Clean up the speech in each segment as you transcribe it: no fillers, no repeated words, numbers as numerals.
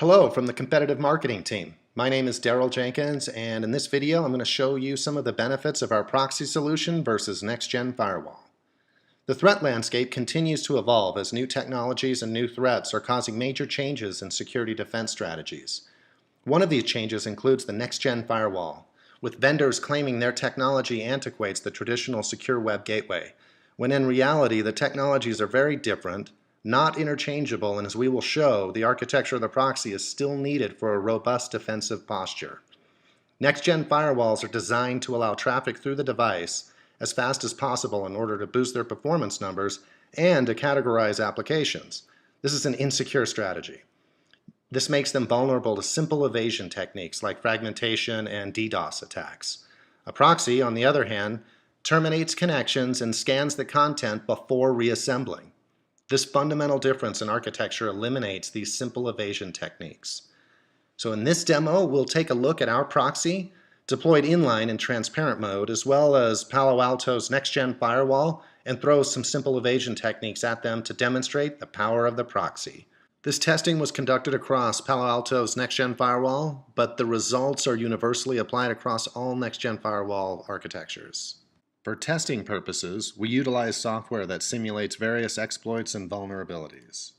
Hello from the competitive marketing team. My name is Daryl Jenkins, and in this video I'm going to show you some of the benefits of our proxy solution versus next-gen firewall. The threat landscape continues to evolve as new technologies and new threats are causing major changes in security defense strategies. One of these changes includes the next-gen firewall, with vendors claiming their technology antiquates the traditional secure web gateway, when in reality the technologies are very different, not interchangeable, and as we will show, the architecture of the proxy is still needed for a robust defensive posture. Next-gen firewalls are designed to allow traffic through the device as fast as possible in order to boost their performance numbers and to categorize applications. This is an insecure strategy. This makes them vulnerable to simple evasion techniques like fragmentation and DDoS attacks. A proxy, on the other hand, terminates connections and scans the content before reassembling. This fundamental difference in architecture eliminates these simple evasion techniques. So in this demo, we'll take a look at our proxy deployed inline in transparent mode, as well as Palo Alto's next-gen firewall, and throw some simple evasion techniques at them to demonstrate the power of the proxy. This testing was conducted across Palo Alto's next-gen firewall, but the results are universally applied across all next-gen firewall architectures. For testing purposes, we utilize software that simulates various exploits and vulnerabilities.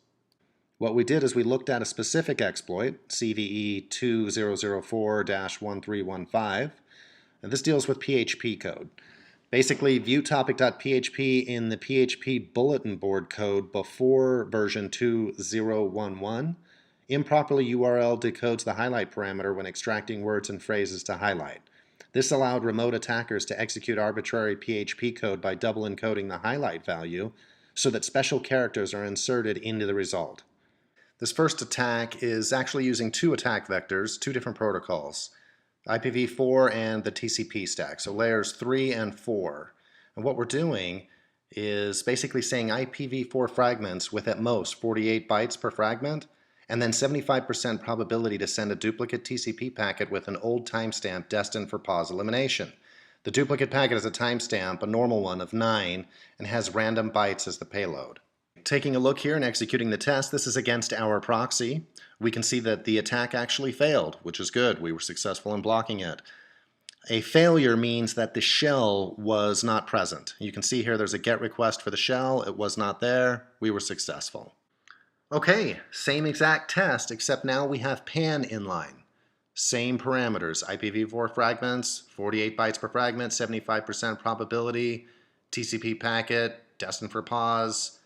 What we did is we looked at a specific exploit, CVE 2004-1315, and this deals with PHP code. Basically, viewtopic.php in the PHP bulletin board code before version 2011 improperly URL decodes the highlight parameter when extracting words and phrases to highlight. This allowed remote attackers to execute arbitrary PHP code by double encoding the highlight value so that special characters are inserted into the result. This first attack is actually using two attack vectors, two different protocols, IPv4 and the TCP stack, so layers 3 and 4. And what we're doing is basically saying IPv4 fragments with at most 48 bytes per fragment, and then 75% probability to send a duplicate TCP packet with an old timestamp destined for pause elimination. The duplicate packet has a timestamp, a normal one, of 9, and has random bytes as the payload. Taking a look here and executing the test, this is against our proxy. We can see that the attack actually failed, which is good. We were successful in blocking it. A failure means that the shell was not present. You can see here there's a GET request for the shell. It was not there. We were successful. Okay, same exact test, except now we have PAN inline. Same parameters, IPv4 fragments, 48 bytes per fragment, 75% probability, TCP packet, destined for pause,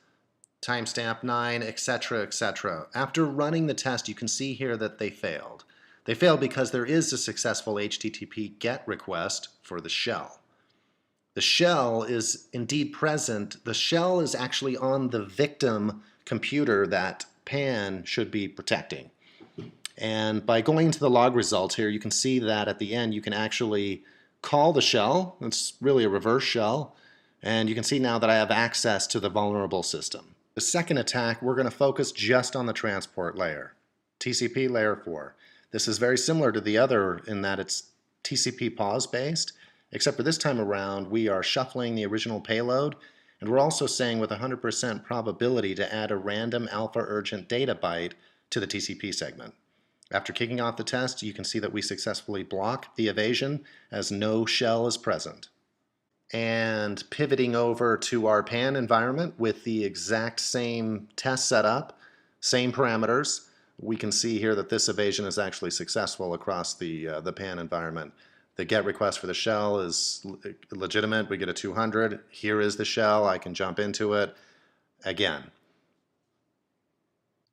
timestamp 9, etc., etc. After running the test, you can see here that they failed. They failed because there is a successful HTTP GET request for the shell. The shell is indeed present. The shell is actually on the victim computer that PAN should be protecting. And by going into the log results here, you can see that at the end you can actually call the shell. It's really a reverse shell. And you can see now that I have access to the vulnerable system. The second attack, we're going to focus just on the transport layer, TCP layer 4. This is very similar to the other in that it's TCP pause based, except for this time around we are shuffling the original payload, and we're also saying with 100% probability to add a random alpha urgent data byte to the TCP segment. After kicking off the test, you can see that we successfully block the evasion as no shell is present. And pivoting over to our PAN environment with the exact same test setup, same parameters, we can see here that this evasion is actually successful across the PAN environment. The GET request for the shell is legitimate. We get a 200. Here is the shell. I can jump into it again.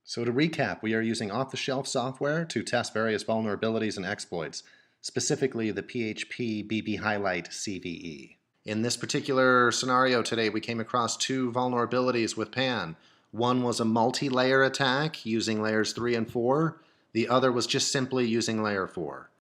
So to recap, we are using off-the-shelf software to test various vulnerabilities and exploits, specifically the PHP BB Highlight CVE. In this particular scenario today, we came across two vulnerabilities with PAN. One was a multi-layer attack using layers 3 and 4. The other was just simply using layer 4.